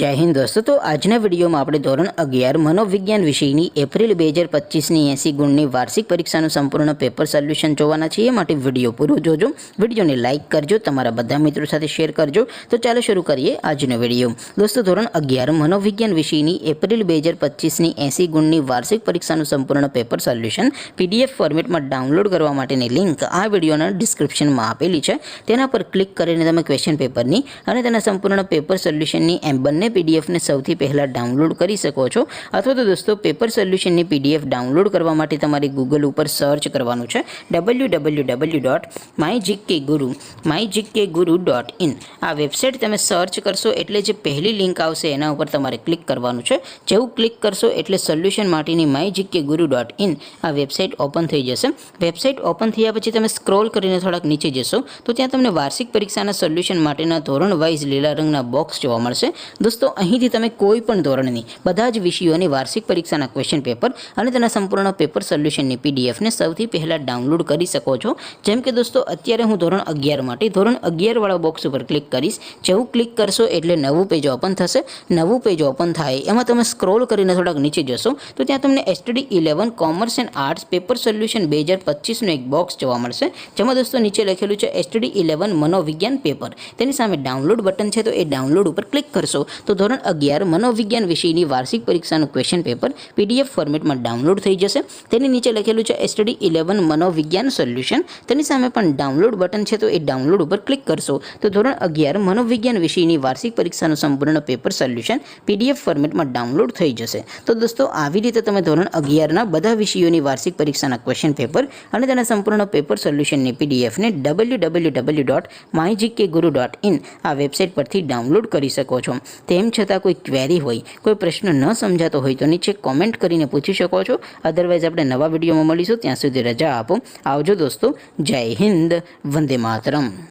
जय हिंद दोस्तों। तो આજના વિડીયોમાં આપણે ધોરણ 11 મનોવિજ્ઞાન વિષયની એપ્રિલ 2025ની 80 ગુણની વાર્ષિક પરીક્ષાનું સંપૂર્ણ પેપર સોલ્યુશન જોવાના છીએ। માટે વિડીયો પૂરો જોજો, વિડીયોને લાઇક કરજો, તમારા બધા મિત્રો સાથે શેર કરજો। તો ચાલો શરૂ કરીએ આજનો વિડીયો। દોસ્તો ધોરણ 11 મનોવિજ્ઞાન વિષયની એપ્રિલ 2025ની 80 ગુણની વાર્ષિક પરીક્ષાનું સંપૂર્ણ પેપર સોલ્યુશન PDF ફોર્મેટમાં ડાઉનલોડ કરવા માટેની લિંક આ વિડીયોના ડિસ્ક્રિપ્શનમાં આપેલી છે। તેના પર ક્લિક કરીને તમે ક્વેશ્ચન પેપરની અને તેના સંપૂર્ણ પેપર સોલ્યુશનની બંને PDF ને સૌથી પહેલા ડાઉનલોડ કરી શકો છો। અથવા તો દોસ્તો પેપર સોલ્યુશનની PDF ડાઉનલોડ કરવા માટે તમારે ગૂગલ ઉપર સર્ચ કરવાનું છે www.mygkguru.in। આ વેબસાઇટ તમે સર્ચ કરશો એટલે જે પહેલી લિંક આવશે એના ઉપર તમારે ક્લિક કરવાનું છે। જેવું ક્લિક કરશો એટલે સોલ્યુશન માટેની mygkguru.in આ વેબસાઇટ ઓપન થઈ જશે। વેબસાઇટ ઓપન થયા પછી તમે સ્ક્રોલ કરીને થોડાક નીચે જશો તો ત્યાં તમને વાર્ષિક પરીક્ષાના સોલ્યુશન માટેના ધોરણ વાઇઝ લીલા રંગના બોક્સ જોવા મળશે। दोस्तों અહીંથી તમે કોઈ પણ ધોરણની બધા જ વિષયોની વાર્ષિક પરીક્ષાના ક્વેશ્ચન પેપર અને તેના સંપૂર્ણ પેપર સોલ્યુશનની PDF ને સૌથી પહેલા ડાઉનલોડ કરી શકો છો। જેમ કે દોસ્તો અત્યારે હું ધોરણ 11 માટે ધોરણ 11 વાળા બોક્સ ઉપર ક્લિક કરીશ। જેવું ક્લિક કરશો એટલે નવું પેજ ઓપન થશે। નવું પેજ ઓપન થાય એમાં તમે સ્ક્રોલ કરીને થોડાક નીચે જશો તો ત્યાં તમને STD 11 commerce and arts paper solution 2025 નું એક બોક્સ જોવા મળશે। જેમાં દોસ્તો નીચે લખેલું છે STD 11 મનોવિજ્ઞાન પેપર। તેની સામે ડાઉનલોડ બટન છે તો એ ડાઉનલોડ ઉપર ક્લિક કરશો તો ધોરણ 11 મનોવિજ્ઞાન વિષયની વાર્ષિક પરીક્ષાનું ક્વેશ્ચન પેપર PDF ફોર્મેટમાં ડાઉનલોડ થઈ જશે। તેની નીચે લખેલું છે STD 11 મનોવિજ્ઞાન સોલ્યુશન। તેની સામે પણ ડાઉનલોડ બટન છે તો એ ડાઉનલોડ ઉપર ક્લિક કરશો તો ધોરણ 11 મનોવિજ્ઞાન વિષયની વાર્ષિક પરીક્ષાનું સંપૂર્ણ પેપર સોલ્યુશન PDF ફોર્મેટમાં ડાઉનલોડ થઈ જશે। તો દોસ્તો આવી રીતે તમે ધોરણ 11ના બધા વિષયોની વાર્ષિક પરીક્ષાના ક્વેશ્ચન પેપર અને તેના સંપૂર્ણ પેપર સોલ્યુશનની PDF ને www.mygkguru.in આ વેબસાઇટ પરથી ડાઉનલોડ કરી શકો છો। તેમ છતાં કોઈ ક્વેરી હોય, કોઈ પ્રશ્ન ન સમજાતો હોય તો નીચે કોમેન્ટ કરીને પૂછી શકો છો। અધરવાઇઝ આપણે નવા વિડીયોમાં મળીશું, ત્યાં સુધી રજા આપો। આવજો દોસ્તો। જય હિન્દ, વંદે માતરમ।